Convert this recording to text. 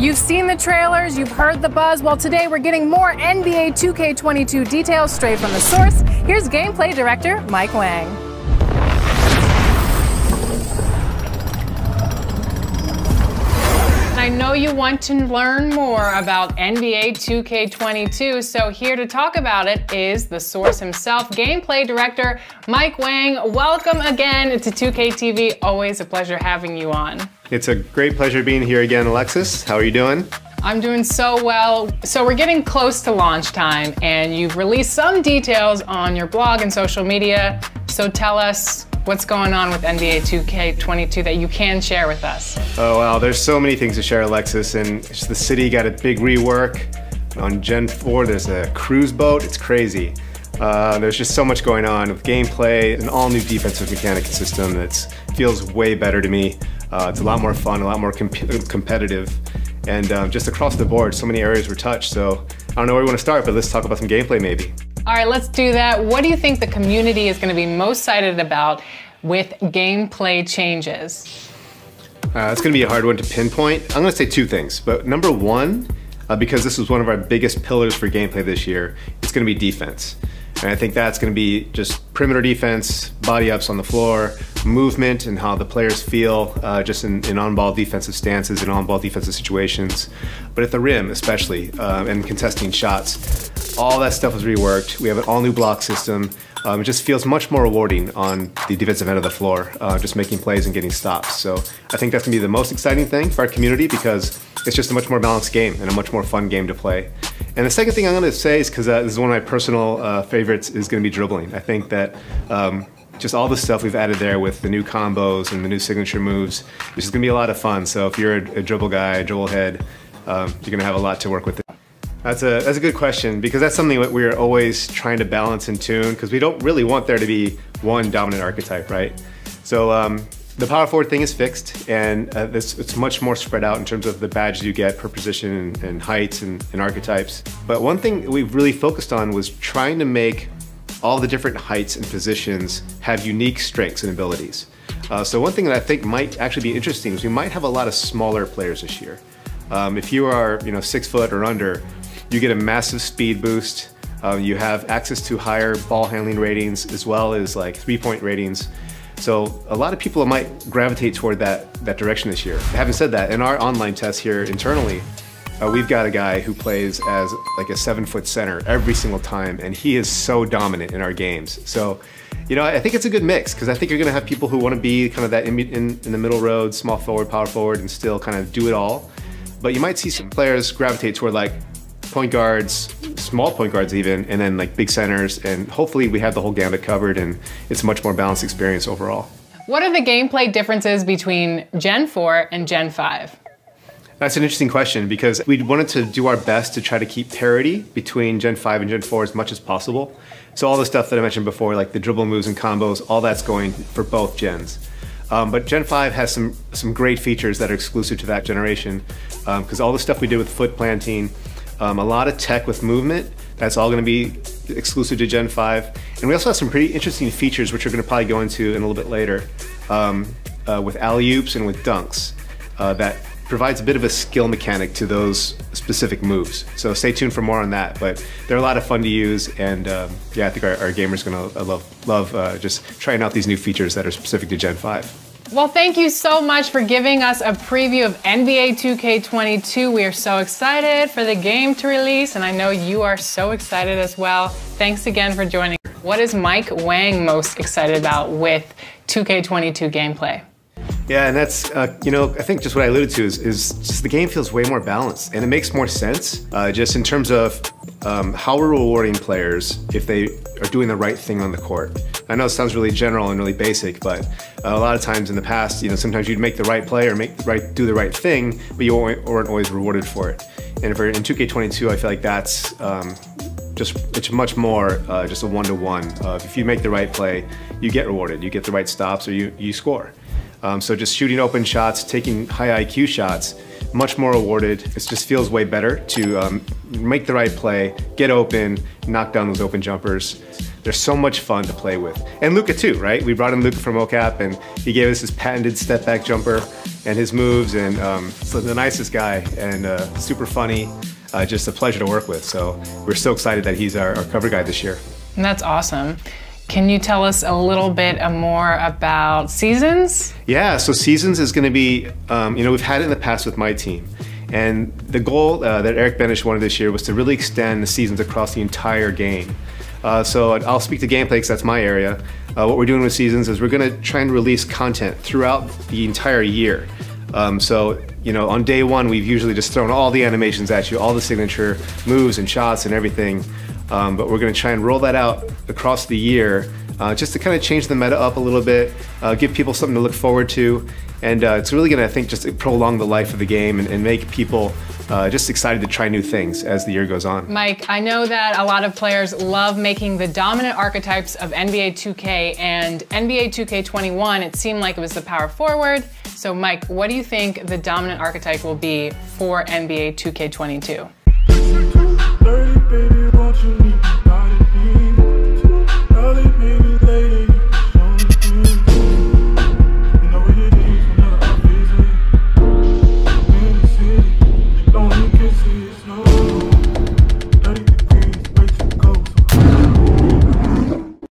You've seen the trailers, you've heard the buzz. Well, today we're getting more NBA 2K22 details straight from the source. Here's gameplay director Mike Wang. I know you want to learn more about NBA 2K22, so here to talk about it is the source himself, gameplay director Mike Wang. Welcome again to 2K TV. Always a pleasure having you on. It's a great pleasure being here again, Alexis. How are you doing? I'm doing so well. So we're getting close to launch time, and you've released some details on your blog and social media. So tell us what's going on with NBA 2K22 that you can share with us. Oh wow, there's so many things to share, Alexis, and the city got a big rework. On Gen 4, there's a cruise boat. It's crazy. There's just so much going on with gameplay, an all-new defensive mechanic system that feels way better to me. It's a lot more fun, a lot more competitive, and just across the board, so many areas were touched. So I don't know where we want to start, but let's talk about some gameplay maybe. All right, let's do that. What do you think the community is going to be most excited about with gameplay changes? It's going to be a hard one to pinpoint. I'm going to say two things, but number one, because this was one of our biggest pillars for gameplay this year, it's going to be defense. And I think that's going to be just perimeter defense, body ups on the floor, movement and how the players feel just in on-ball defensive stances and on-ball defensive situations. But at the rim especially, and contesting shots. All that stuff was reworked. We have an all-new block system. It just feels much more rewarding on the defensive end of the floor, just making plays and getting stops. So I think that's going to be the most exciting thing for our community because it's just a much more balanced game and a much more fun game to play. And the second thing I'm going to say is, because this is one of my personal favorites, is going to be dribbling. I think that just all the stuff we've added there with the new combos and the new signature moves, this is going to be a lot of fun. So if you're a dribble guy, a dribble head, you're going to have a lot to work with. That's a good question, because that's something that we're always trying to balance and tune, because we don't really want there to be one dominant archetype, right? So the power forward thing is fixed, and it's much more spread out in terms of the badges you get per position and heights and archetypes. But one thing we've really focused on was trying to make all the different heights and positions have unique strengths and abilities. So one thing that I think might actually be interesting is we might have a lot of smaller players this year. If you are 6 foot or under, you get a massive speed boost. You have access to higher ball handling ratings as well as like 3-point ratings. So a lot of people might gravitate toward that direction this year. Having said that, in our online test here internally, we've got a guy who plays as like a 7-foot center every single time, and he is so dominant in our games. So, I think it's a good mix, because I think you're going to have people who want to be kind of that in the middle road, small forward, power forward, and still kind of do it all. But you might see some players gravitate toward like point guards, small point guards even, and then like big centers, and hopefully we have the whole gamut covered and it's a much more balanced experience overall. What are the gameplay differences between Gen 4 and Gen 5? That's an interesting question, because we wanted to do our best to try to keep parity between Gen 5 and Gen 4 as much as possible. So all the stuff that I mentioned before, like the dribble moves and combos, all that's going for both gens. But Gen 5 has some great features that are exclusive to that generation, because all the stuff we did with foot planting, a lot of tech with movement, that's all going to be exclusive to Gen 5. And we also have some pretty interesting features, which we're going to probably go into in a little bit later, with alley-oops and with dunks, that provides a bit of a skill mechanic to those specific moves. So stay tuned for more on that. But they're a lot of fun to use, and yeah, I think our gamers are going to love just trying out these new features that are specific to Gen 5. Well, thank you so much for giving us a preview of NBA 2K22. We are so excited for the game to release, and I know you are so excited as well. Thanks again for joining. What is Mike Wang most excited about with 2K22 gameplay? Yeah, and that's, I think just what I alluded to is just the game feels way more balanced, and it makes more sense just in terms of how we're rewarding players if they are doing the right thing on the court. I know it sounds really general and really basic, but a lot of times in the past, sometimes you'd make the right play or do the right thing, but you weren't always rewarded for it. And if we're in 2K22, I feel like that's it's much more just a one-to-one. If you make the right play, you get rewarded. You get the right stops, or you score. So just shooting open shots, taking high IQ shots, much more rewarded. It just feels way better to make the right play, get open, knock down those open jumpers. They're so much fun to play with. And Luka too, right? We brought in Luka from OCAP, and he gave us his patented step back jumper. and his moves, and so the nicest guy, and super funny, just a pleasure to work with. So we're so excited that he's our cover guy this year. And that's awesome. Can you tell us a little bit more about Seasons? Yeah, so Seasons is going to be, we've had it in the past with my team. And the goal that Eric Benish wanted this year was to really extend the seasons across the entire game. So I'll speak to gameplay because that's my area. What we're doing with Seasons is we're going to try and release content throughout the entire year. So on day one, we've usually just thrown all the animations at you, all the signature moves and shots and everything. But we're going to try and roll that out across the year just to kind of change the meta up a little bit, give people something to look forward to. And it's really going to, I think, just prolong the life of the game and make people just excited to try new things as the year goes on. Mike, I know that a lot of players love making the dominant archetypes of NBA 2K, and NBA 2K21, it seemed like it was the power forward. So Mike, what do you think the dominant archetype will be for NBA 2K22?